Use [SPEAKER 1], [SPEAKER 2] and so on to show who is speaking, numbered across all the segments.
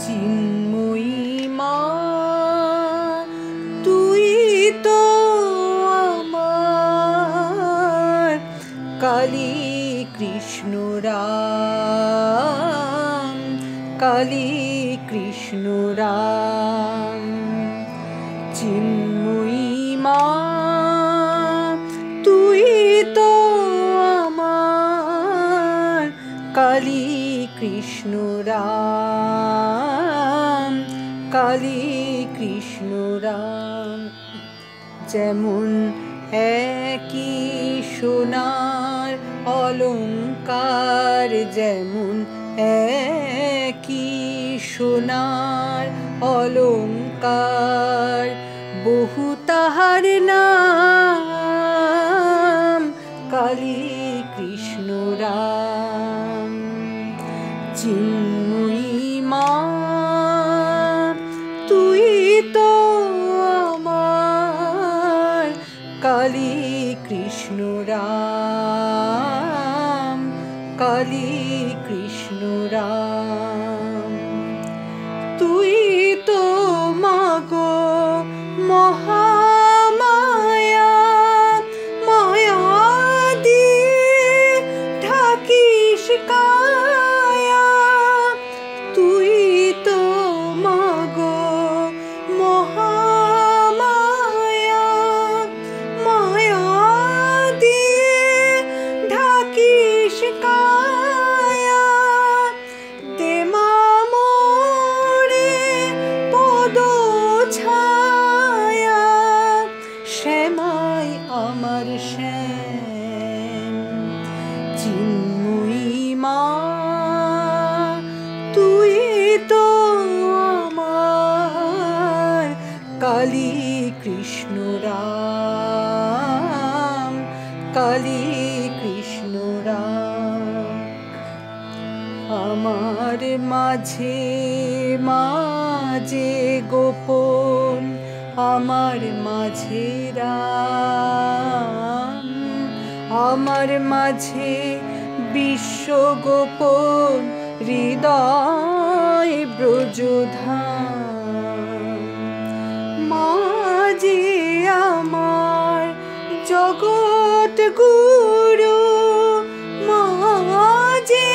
[SPEAKER 1] চিন্ময়ী মা তুই তো আমার কালী কৃষ্ণ রাম, কালী কৃষ্ণ রাম। চিন্ময়ী মা তুই তো আমার কালী কৃষ্ণ রাম, কালী কৃষ্ণ রাম। যেমন একই সোনার অলংকার, যেমন একই সোনার অলংকার, বহু তাহার নাম কালী কৃষ্ণ রাম। চিন্ময়ী মা তুই তো আমার কালী কৃষ্ণ রাম, কালী কৃষ্ণ রাম। তুই তো মাগো মহামায়া, মায়া দিয়ে ঢাকিস কায়া। তুই তো মাগো মহামায়া, মায়া দিয়ে ঢাকিস কায়া। দে মা মোরে পদ ছায়া, শ্যামাই আমার শ্যাম। চিন্ময়ী মা তুই তো আমার কালী কৃষ্ণ রাম, কালী কৃষ্ণ রাম। আমার মাঝে মাঝে গোপন, আমার মাঝে রাম। আমার মাঝে বিশ্ব গোপন, হৃদয় ব্রজধাম। মাঝে আমার জগৎ গুরু, মাঝে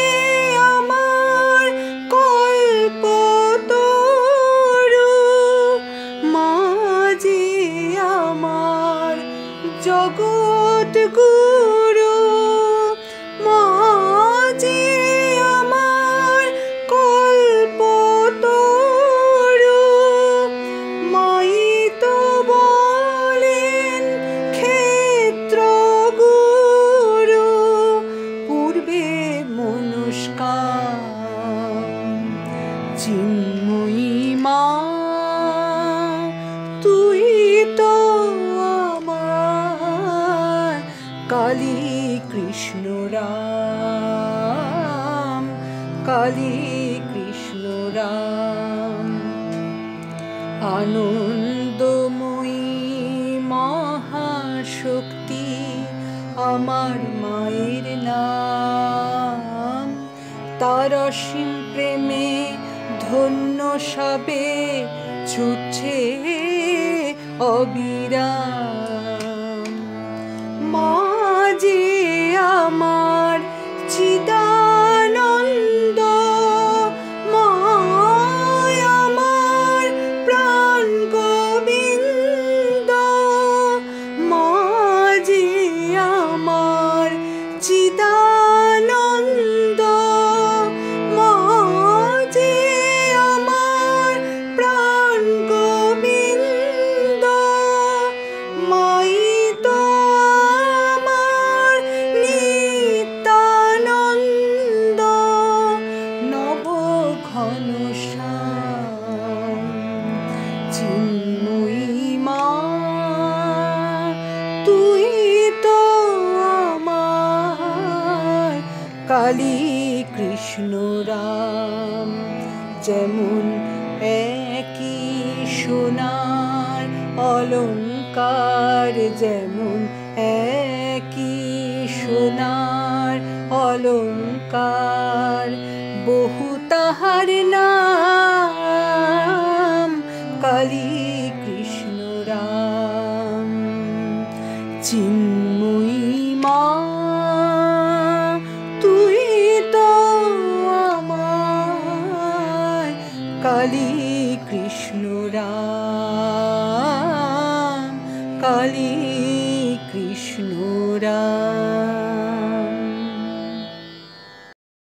[SPEAKER 1] আমার কল্পতরু। মাঝে আমার জগৎ গুরু, মাঝে আমার কল্পতরু। মাই তো বলেন ক্ষেত্র গুরু, পূর্বে মনস্কাম। চিন্ময়ী মা তুই তো আমার কালী কৃষ্ণ রাম, কালী কৃষ্ণ রাম। আনন্দময়ী মহাশক্তি আমার মায়ের নাম। তার অসীম প্রেমে ধন্য সবে ছুটছে অবিরাম। মাঝে আমার চিদানন্দ, মায় আমার প্রাণ গোবিন্দ। মাঝে আমার চিদানন্দ, মাঝে আমার প্রাণ গোবিন্দ। মাই তো আমার নিত্যানন্দ, নব ঘনশ্যাম। চিন্ময়ী মা তুই তো আমার কালী কৃষ্ণ রাম। যেমন একই সোনার অলংকার, যেমন একই সোনার অলংকার, বহু তাহার নাম চিন্ময়ী মা তুই তো আমার কালী কৃষ্ণ রাম, কালী কৃষ্ণ রাম।